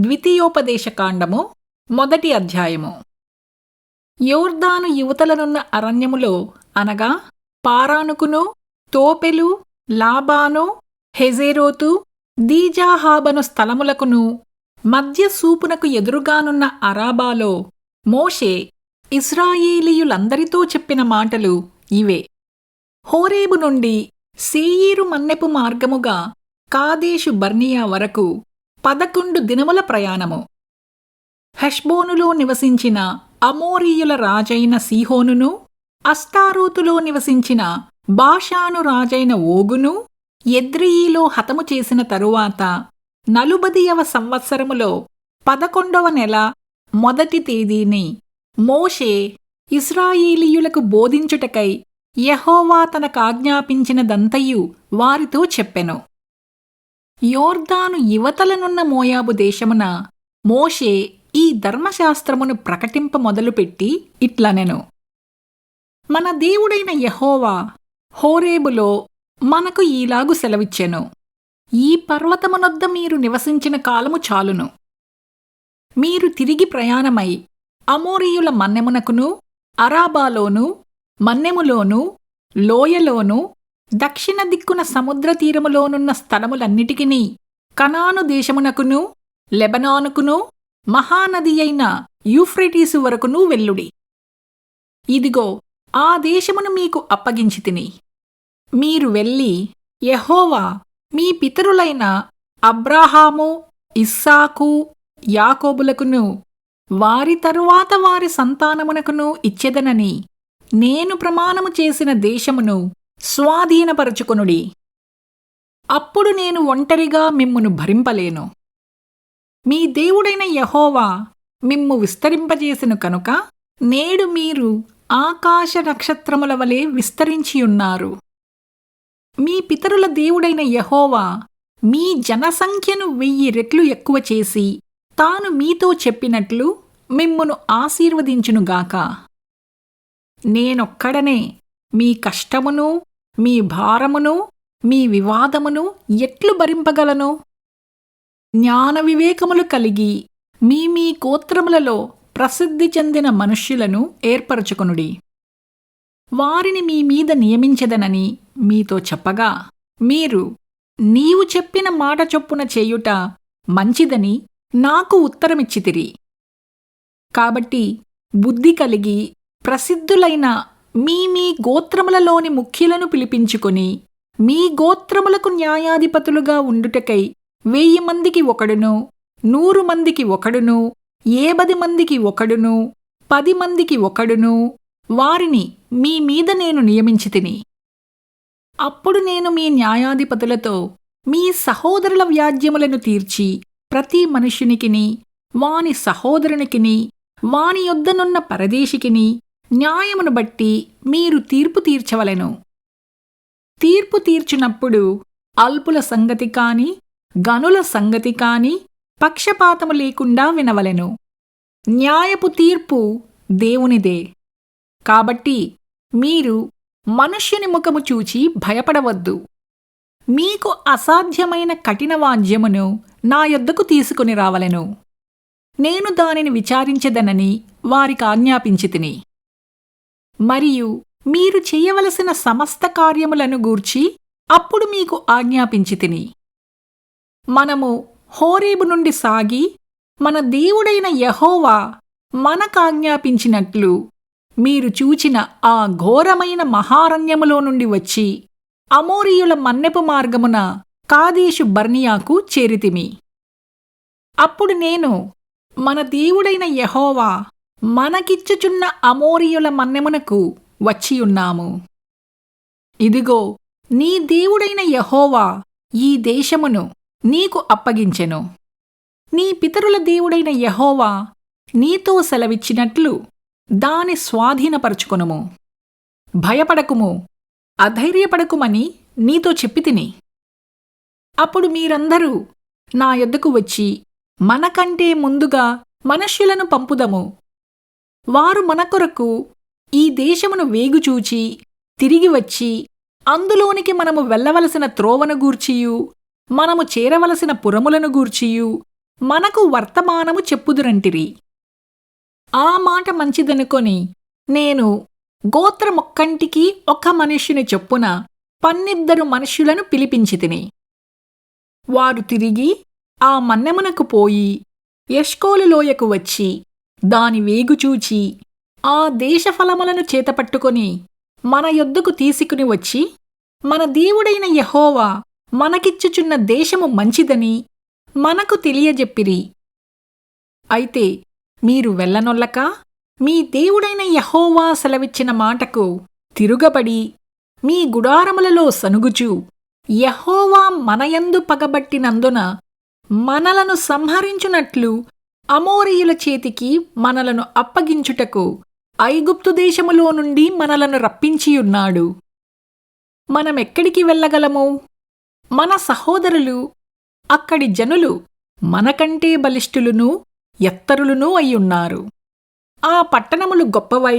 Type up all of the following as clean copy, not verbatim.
ద్వితీయోపదేశకాండము 1వ అధ్యాయము. యోర్దాను యువతలనున్న అరణ్యములో అనగా పారానుకును, తోపెలు, లాబాను, హెజేరోతు, దీజాహాబను స్థలములకును మధ్య సూపునకు ఎదురుగానున్న అరాబాలో మోషే ఇశ్రాయేలీయులందరితో చెప్పిన మాటలు ఇవే. హోరేబు నుండి శేయీరు మన్నెపు మార్గముగా కాదేషు బర్నియా వరకు 11 దినముల ప్రయాణము. హెష్బోనులో నివసించిన అమోరీయుల రాజైన సీహోనును, అష్తారోతులో నివసించిన బాషాను రాజైన ఓగును ఎద్రెయీలో హతము చేసిన తరువాత 40వ సంవత్సరములో 11వ నెల 1వ తేదీని మోషే ఇశ్రాయేలీయులకు బోధించుటకై యెహోవా తనకాజ్ఞాపించినదంతయు వారితో చెప్పెను. యోర్దాను యువతలనున్న మోయాబు దేశమున మోషే ఈ ధర్మశాస్త్రమును ప్రకటింప మొదలుపెట్టి ఇట్లనెను. మన దేవుడైన యెహోవా హోరేబులో మనకు ఈలాగు సెలవిచ్చెను. ఈ పర్వతమునొద్ద మీరు నివసించిన కాలము చాలును. మీరు తిరిగి ప్రయాణమై అమోరీయుల మన్నెమునకును, అరాబాలోను, మన్నెములోను, లోయలోను, దక్షిణ దిక్కున సముద్ర తీరములోనున్న స్థలములన్నిటికినీ, కనాను దేశమునకును, లెబనానుకును, మహానది అయిన యూఫ్రటీసు వరకును వెళ్ళుడి. ఇదిగో ఆ దేశమును మీకు అప్పగించితిని. మీరు వెళ్ళి యెహోవా మీ పితరులైన అబ్రాహాము, ఇస్సాకు, యాకోబులకును వారి తరువాత వారి సంతానమునకును ఇచ్చెదనని నేను ప్రమాణము చేసిన దేశమును స్వాధీనపరచుకొనుడి. అప్పుడు నేను ఒంటరిగా మిమ్మును భరింపలేను. మీ దేవుడైన యెహోవా మిమ్ము విస్తరింపజేసెను కనుక నేడు మీరు ఆకాశ నక్షత్రముల వలె విస్తరించియున్నారు. మీ పితరుల దేవుడైన యెహోవా మీ జనసంఖ్యను 1000 రెట్లు ఎక్కువ చేసి తాను మీతో చెప్పినట్లు మిమ్మును ఆశీర్వదించునుగాక. నేనొక్కడనే మీ కష్టమును, మీ భారమును, మీ వివాదమును ఎట్లు భరింపగలను? జ్ఞాన వివేకములు కలిగి మీ మీ గోత్రములలో ప్రసిద్ధి చెందిన మనుష్యులను ఏర్పరచుకొనుడి. వారిని మీ మీద నియమించెదనని మీతో చెప్పగా మీరు నీవు చెప్పిన మాట చొప్పున చేయుట మంచిదని నాకు ఉత్తరమిచ్చితిరి. కాబట్టి బుద్ధి కలిగి ప్రసిద్ధులైన మీ మీ గోత్రములలోని ముఖ్యులను పిలిపించుకొని మీ గోత్రములకు న్యాయాధిపతులుగా ఉండుటకై 1000 మందికి ఒకడును, 100 మందికి ఒకడును, 70 మందికి ఒకడును, 10 మందికి ఒకడును వారిని మీ మీద నేను నియమించితిని. అప్పుడు నేను మీ న్యాయాధిపతులతో మీ సహోదరుల వ్యాజ్యములను తీర్చి ప్రతి మనుష్యునికిని, వాని సహోదరునికిని, వాని యొద్దనున్న పరదేశికిని న్యాయమును బట్టి మీరు తీర్పు తీర్చవలెను. తీర్పు తీర్చునప్పుడు అల్పుల సంగతి కాని, గనుల సంగతి కాని పక్షపాతము లేకుండా వినవలెను. న్యాయపు తీర్పు దేవునిదే. కాబట్టి మీరు మనుష్యుని ముఖము చూచి భయపడవద్దు. మీకు అసాధ్యమైన కఠిన వాద్యమును నా యొద్దకు తీసుకుని రావలెను. నేను దానిని విచారించెదనని వారికాజ్ఞాపించితిని. మరియు మీరు చెయ్యవలసిన సమస్త కార్యములను గూర్చి అప్పుడు మీకు ఆజ్ఞాపించితిని. మనము హోరేబు నుండి సాగి మన దేవుడైన యెహోవా మనకాజ్ఞాపించినట్లు మీరు చూచిన ఆ ఘోరమైన మహారణ్యములో నుండి వచ్చి అమోరీయుల మన్నెపు మార్గమున కాదేషు బర్నియాకు చేరితిమి. అప్పుడు నేను మన దేవుడైన యెహోవా మనకిచ్చుచున్న అమోరీయుల మన్నెమునకు వచ్చియున్నాము. ఇదిగో నీ దేవుడైన యెహోవా ఈ దేశమును నీకు అప్పగించెను. నీ పితరుల దేవుడైన యెహోవా నీతో సెలవిచ్చినట్లు దాని స్వాధీనపరచుకొనుము. భయపడకుము, అధైర్యపడకుమని నీతో చెప్పితిని. అప్పుడు మీరందరూ నా యొద్దకు వచ్చి మనకంటే ముందుగా మనుష్యులను పంపుదము. వారు మన కొరకు ఈ దేశమును వేగుచూచి తిరిగి వచ్చి అందులోనికి మనము వెళ్ళవలసిన త్రోవను గూర్చియు మనము చేరవలసిన పురములను గూర్చియు మనకు వర్తమానము చెప్పుదురంటిరి. ఆ మాట మంచిదనుకొని నేను గోత్రమొక్కంటికి ఒక మనుష్యుని చొప్పున 12 మనుష్యులను పిలిపించితిని. వారు తిరిగి ఆ మన్నెమునకు పోయి ఎష్కోలు లోయకు వచ్చి దాని వేగుచూచి ఆ దేశఫలములను చేతపట్టుకొని మన యొద్దకు తీసుకుని వచ్చి, మన దేవుడైన యెహోవా మనకిచ్చుచున్న దేశము మంచిదని మనకు తెలియజెప్పిరి. అయితే మీరు వెళ్ళనొల్లక మీ దేవుడైన యెహోవా సెలవిచ్చిన మాటకు తిరుగబడి మీ గుడారములలో సనుగుచూ, యెహోవా మనయందు పగబట్టినందున మనలను సంహరించునట్లు అమోరీయుల చేతికి మనలను అప్పగించుటకు ఐగుప్తు దేశములో నుండి మనలను రప్పించియున్నాడు. మనమెక్కడికి వెళ్ళగలము? మన సహోదరులు అక్కడి జనులు మనకంటే బలిష్ఠులునూ ఎత్తరులునూ అయ్యున్నారు. ఆ పట్టణములు గొప్పవై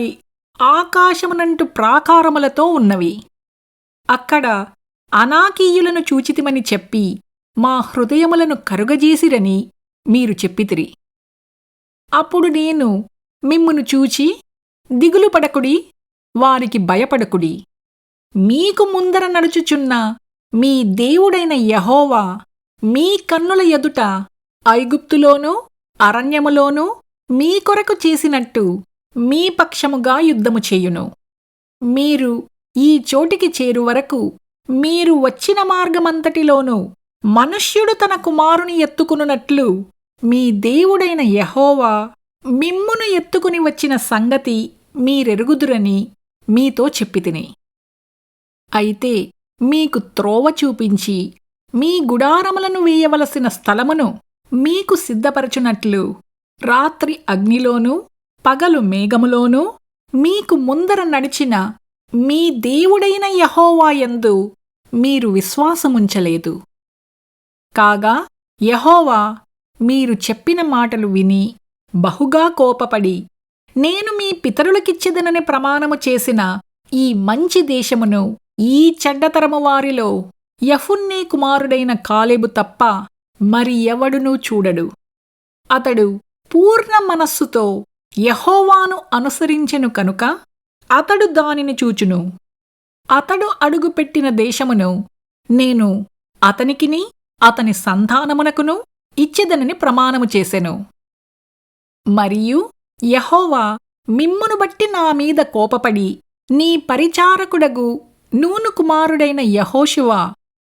ఆకాశమునంటు ప్రాకారములతో ఉన్నవి. అక్కడ అనాకీయులను చూచితిమని చెప్పి మా హృదయములను కరుగజేసిరని మీరు చెప్పితిరి. అప్పుడు నేను మిమ్మును చూచి, దిగులు పడకుడి, వారికి భయపడకుడి. మీకు ముందర నడుచుచున్న మీ దేవుడైన యెహోవా మీ కన్నుల ఎదుట ఐగుప్తులోనూ అరణ్యములోనూ మీ కొరకు చేసినట్టు మీ పక్షముగా యుద్ధము చేయును. మీరు ఈ చోటికి చేరువరకు మీరు వచ్చిన మార్గమంతటిలోనూ మనుష్యుడు తన కుమారుని ఎత్తుకునున్నట్లు మీ దేవుడైన యెహోవా మిమ్మును ఎత్తుకుని వచ్చిన సంగతి మీరెరుగుదురని మీతో చెప్పితిని. అయితే మీకు త్రోవ చూపించి మీ గుడారములను వేయవలసిన స్థలమును మీకు సిద్ధపరచునట్లు రాత్రి అగ్నిలోనూ పగలు మేఘములోనూ మీకు ముందర నడిచిన మీ దేవుడైన యెహోవా యందు మీరు విశ్వాసముంచలేదు. కాగా యెహోవా మీరు చెప్పిన మాటలు విని బహుగా కోపపడి, నేను మీ పితరులకిచ్చెదనని ప్రమాణము చేసిన ఈ మంచి దేశమును ఈ చెడ్డతరము వారిలో యెఫున్నె కుమారుడైన కాలేబు తప్ప మరి ఎవడునూ చూడడు. అతడు పూర్ణ మనస్సుతో యెహోవాను అనుసరించెను కనుక అతడు దానిని చూచును. అతడు అడుగుపెట్టిన దేశమును నేను అతనికిని అతని సంతానమునకును ఇచ్చెదనని ప్రమాణము చేసెను. మరియు యెహోవా మిమ్మును బట్టి నా మీద కోపపడి నీ పరిచారకుడగు నూను కుమారుడైన యెహోషువ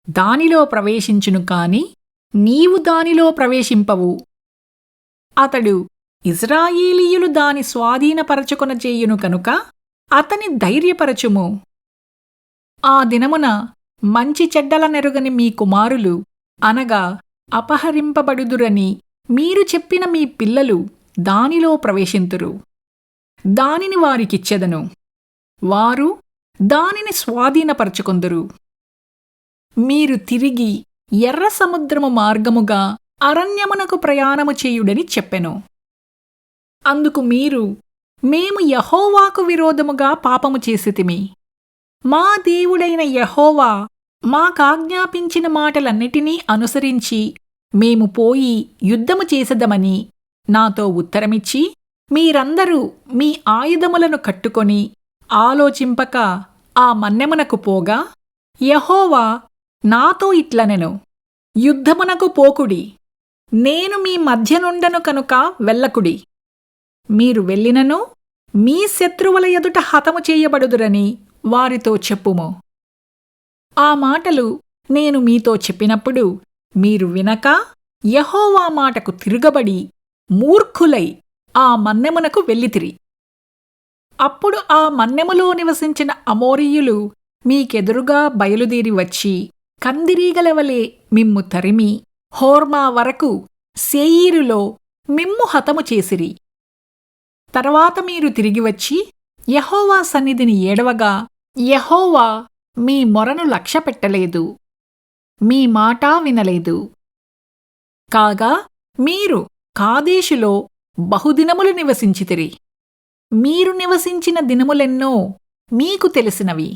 దానిలో ప్రవేశించును కాని నీవు దానిలో ప్రవేశింపవు. అతడు ఇజ్రాయేలీయులు దాని స్వాధీనపరచుకొన చేయును కనుక అతని ధైర్యపరచుము. ఆ దినమున మంచి చెడ్డల నెరుగని మీ కుమారులు అనగా అపహరింపబడుదురని మీరు చెప్పిన మీ పిల్లలు దానిలో ప్రవేశింతురు. దానిని వారికిచ్చెదను, వారు దానిని స్వాధీనపరచుకొందురు. మీరు తిరిగి ఎర్ర సముద్రము మార్గముగా అరణ్యమునకు ప్రయాణము చేయుడని చెప్పెను. అందుకు మీరు, మేము యెహోవాకు విరోధముగా పాపము చేసితిమి. మా దేవుడైన యెహోవా మాకాజ్ఞాపించిన మాటలన్నిటినీ అనుసరించి మేము పోయి యుద్ధము చేసెదమని నాతో ఉత్తరమిచ్చి, మీరందరూ మీ ఆయుధములను కట్టుకొని ఆలోచింపక ఆ మన్నెమునకు పోగా, యెహోవా నాతో ఇట్లనెను, యుద్ధమునకు పోకుడి, నేను మీ మధ్యనుండను కనుక వెళ్ళకుడి. మీరు వెళ్ళినను మీ శత్రువుల ఎదుట హతము చేయబడుదురని వారితో చెప్పుము. ఆ మాటలు నేను మీతో చెప్పినప్పుడు మీరు వినక యెహోవా మాటకు తిరుగబడి మూర్ఖులై ఆ మన్నెమునకు వెళ్ళితిరి. అప్పుడు ఆ మన్నెములో నివసించిన అమోరీయులు మీకెదురుగా బయలుదేరి వచ్చి కందిరీగలవలే మిమ్ము తరిమి హోర్మా వరకు శేయీరులో మిమ్ము హతము చేసిరి. తర్వాత మీరు తిరిగి వచ్చి యెహోవా సన్నిధిని ఏడవగా యెహోవా మీ మొరను లక్ష్యపెట్టలేదు, మీ మాట వినలేదు. కాగా మీరు కాదేషులో బహుదినములు నివసించితిరి. మీరు నివసించిన దినములెన్నో మీకు తెలిసినవి.